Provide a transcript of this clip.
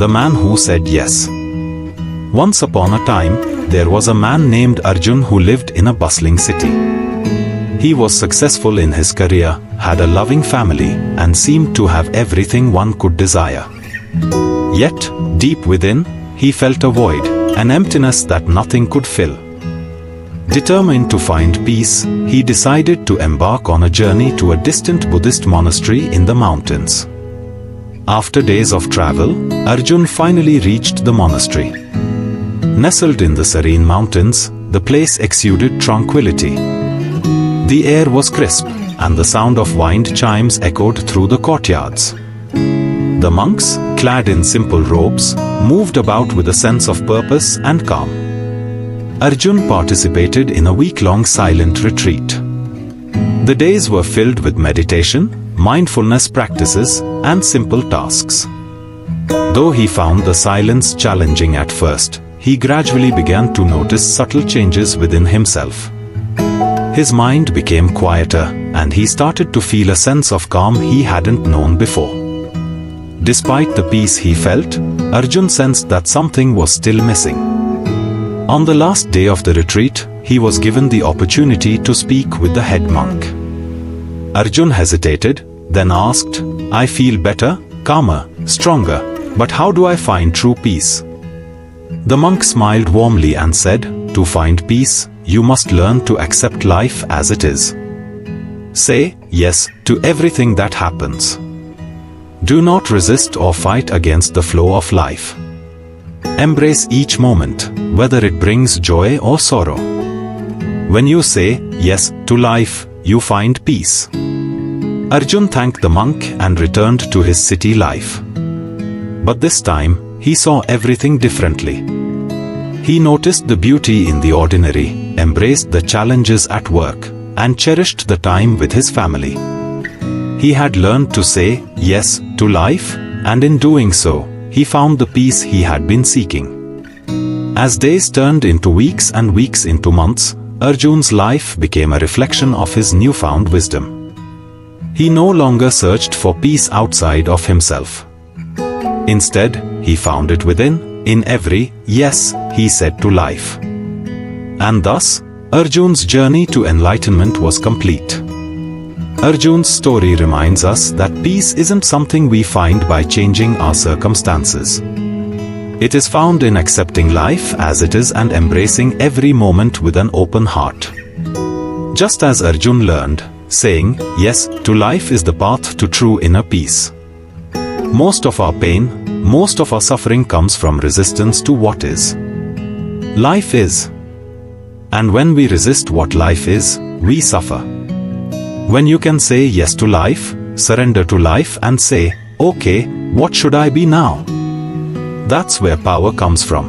The man who said yes. Once upon a time, there was a man named Arjun who lived in a bustling city. He was successful in his career, had a loving family, and seemed to have everything one could desire. Yet, deep within, he felt a void, an emptiness that nothing could fill. Determined to find peace, he decided to embark on a journey to a distant Buddhist monastery in the mountains. After days of travel, Arjun finally reached the monastery. Nestled in the serene mountains, the place exuded tranquility. The air was crisp, and the sound of wind chimes echoed through the courtyards. The monks, clad in simple robes, moved about with a sense of purpose and calm. Arjun participated in a week-long silent retreat. The days were filled with meditation, mindfulness practices, and simple tasks. Though he found the silence challenging at first, he gradually began to notice subtle changes within himself. His mind became quieter, and he started to feel a sense of calm he hadn't known before. Despite the peace he felt, Arjun sensed that something was still missing. On the last day of the retreat, he was given the opportunity to speak with the head monk. Arjun hesitated, then asked, "I feel better, calmer, stronger, but how do I find true peace?" The monk smiled warmly and said, "To find peace, you must learn to accept life as it is. Say yes to everything that happens. Do not resist or fight against the flow of life. Embrace each moment, whether it brings joy or sorrow. When you say yes to life, you find peace." Arjun thanked the monk and returned to his city life. But this time, he saw everything differently. He noticed the beauty in the ordinary, embraced the challenges at work, and cherished the time with his family. He had learned to say yes to life, and in doing so, he found the peace he had been seeking. As days turned into weeks and weeks into months, Arjun's life became a reflection of his newfound wisdom. He no longer searched for peace outside of himself. Instead, he found it within, in every yes he said to life. And thus, Arjun's journey to enlightenment was complete. Arjun's story reminds us that peace isn't something we find by changing our circumstances. It is found in accepting life as it is and embracing every moment with an open heart. Just as Arjun learned, saying yes to life is the path to true inner peace. Most of our pain, most of our suffering comes from resistance to what is. Life is. And when we resist what life is, we suffer. When you can say yes to life, surrender to life and say, "Okay, what should I be now?" That's where power comes from.